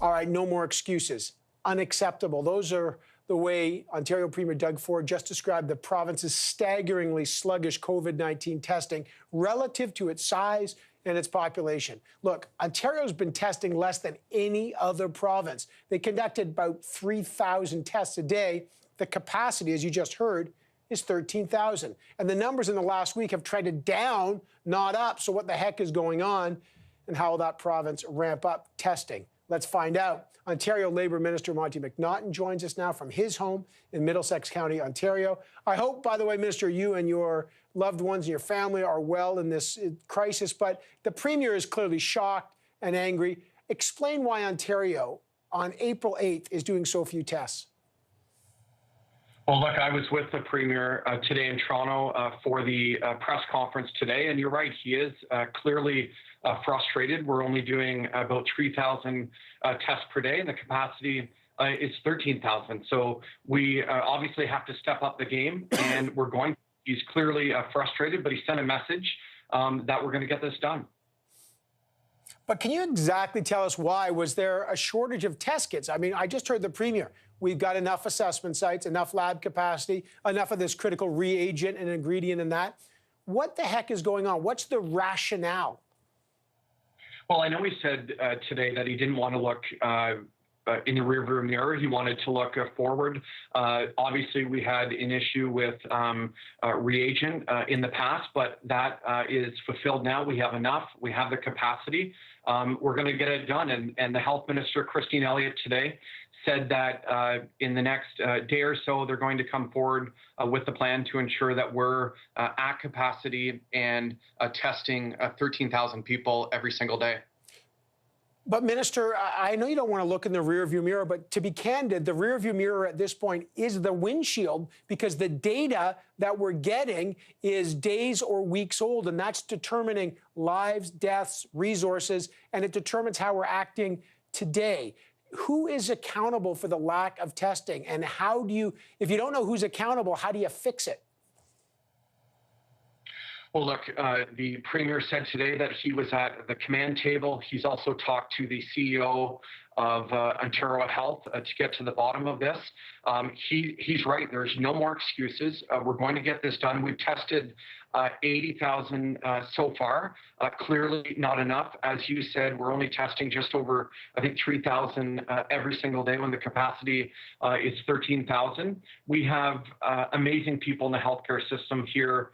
All right, no more excuses. Unacceptable. Those are the way Ontario Premier Doug Ford just described the province's staggeringly sluggish COVID-19 testing relative to its size and its population. Look, Ontario's been testing less than any other province. They conducted about 3,000 tests a day. The capacity, as you just heard, is 13,000. And the numbers in the last week have trended down, not up. So what the heck is going on, and how will that province ramp up testing? Let's find out. Ontario Labour Minister Monte McNaughton joins us now from his home in Middlesex County, Ontario. I hope, by the way, Minister, you and your loved ones and your family are well in this crisis, but the Premier is clearly shocked and angry. Explain why Ontario, on April 8th, is doing so few tests. Well, look, I was with the Premier today in Toronto for the press conference today, and you're right, he is clearly frustrated. We're only doing about 3,000 tests per day, and the capacity is 13,000. So we obviously have to step up the game, and we're going. He's clearly frustrated, but he sent a message that we're going to get this done. But can you exactly tell us why? Was there a shortage of test kits? I mean, I just heard the Premier. We've got enough assessment sites, enough lab capacity, enough of this critical reagent and ingredient in that. What the heck is going on? What's the rationale? Well, I know he said today that he didn't want to look in the rearview mirror. He wanted to look forward. Obviously, we had an issue with reagent in the past, but that is fulfilled now. We have enough. We have the capacity. We're going to get it done. And the Health Minister, Christine Elliott, today said that in the next day or so, they're going to come forward with the plan to ensure that we're at capacity and testing 13,000 people every single day. But, Minister, I know you don't want to look in the rearview mirror, but to be candid, the rearview mirror at this point is the windshield, because the data that we're getting is days or weeks old, and that's determining lives, deaths, resources, and it determines how we're acting today. Who is accountable for the lack of testing, and how do you, if you don't know who's accountable, how do you fix it? Well, look, the Premier said today that he was at the command table. He's also talked to the CEO of Ontario Health to get to the bottom of this. He's right. There's no more excuses. We're going to get this done. We've tested 80,000 so far. Clearly not enough. As you said, we're only testing just over, I think, 3,000 every single day when the capacity is 13,000. We have amazing people in the healthcare system here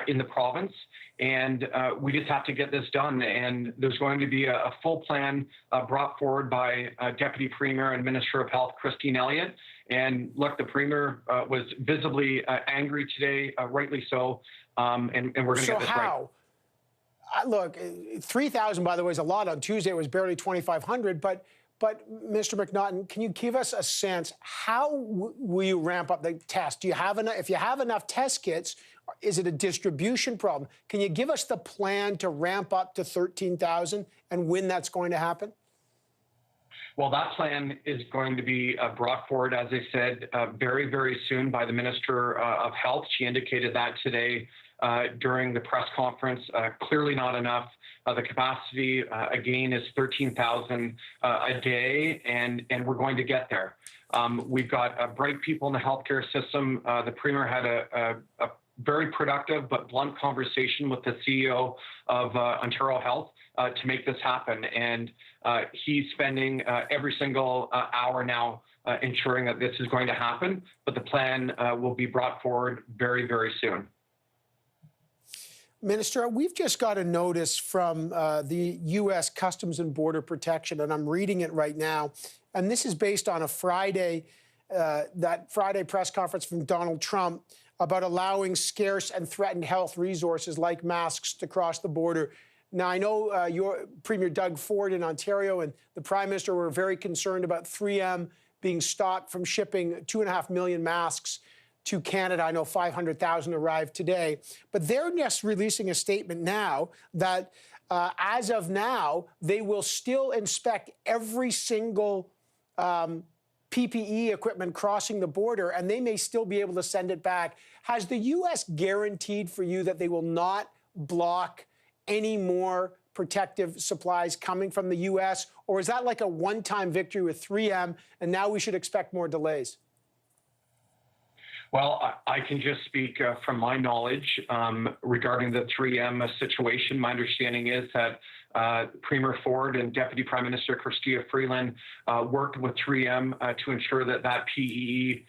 in the province. And we just have to get this done. And there's going to be a full plan brought forward by Deputy Premier and Minister of Health, Christine Elliott. And look, the Premier was visibly angry today, rightly so. And we're going to get this right. Look, 3,000, by the way, is a lot. On Tuesday, it was barely 2,500. But Mr. McNaughton, can you give us a sense, how will you ramp up the test? Do you have enough? If you have enough test kits, is it a distribution problem? Can you give us the plan to ramp up to 13,000 and when that's going to happen? Well, that plan is going to be brought forward, as I said, very, very soon by the Minister of Health. She indicated that today during the press conference. Clearly not enough. The capacity, again, is 13,000 a day, and we're going to get there. We've got bright people in the healthcare system. The Premier had a very productive but blunt conversation with the CEO of Ontario Health to make this happen. And he's spending every single hour now ensuring that this is going to happen, but the plan will be brought forward very, very soon. Minister, we've just got a notice from the U.S. Customs and Border Protection, and I'm reading it right now. And this is based on a Friday press conference from Donald Trump about allowing scarce and threatened health resources like masks to cross the border. Now, I know your Premier Doug Ford in Ontario and the Prime Minister were very concerned about 3M being stopped from shipping 2.5 million masks to Canada. I know 500,000 arrived today. But they're just releasing a statement now that as of now, they will still inspect every single PPE equipment crossing the border, and they may still be able to send it back. Has the U.S. guaranteed for you that they will not block any more protective supplies coming from the U.S., or is that like a one-time victory with 3M, and now we should expect more delays? Well, I can just speak from my knowledge regarding the 3M situation. My understanding is that Premier Ford and Deputy Prime Minister Chrystia Freeland worked with 3M to ensure that PPE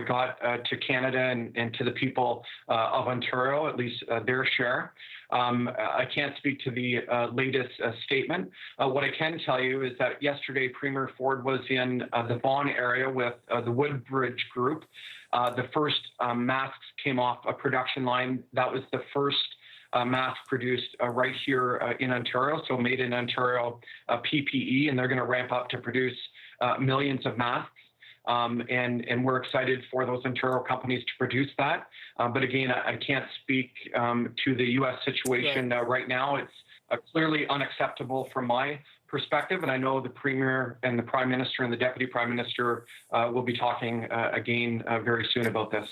got to Canada and to the people of Ontario, at least their share. I can't speak to the latest statement. What I can tell you is that yesterday Premier Ford was in the Vaughan area with the Woodbridge Group. The first masks came off a production line. That was the first mask produced right here in Ontario, so made in Ontario PPE, and they're going to ramp up to produce millions of masks. And we're excited for those Ontario companies to produce that. But again, I can't speak to the U.S. situation right now. It's clearly unacceptable from my perspective, and I know the Premier and the Prime Minister and the Deputy Prime Minister will be talking again very soon about this.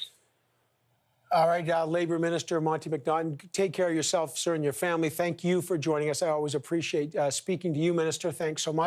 All right, Labour Minister Monte McNaughton, take care of yourself, sir, and your family. Thank you for joining us. I always appreciate speaking to you, Minister. Thanks so much.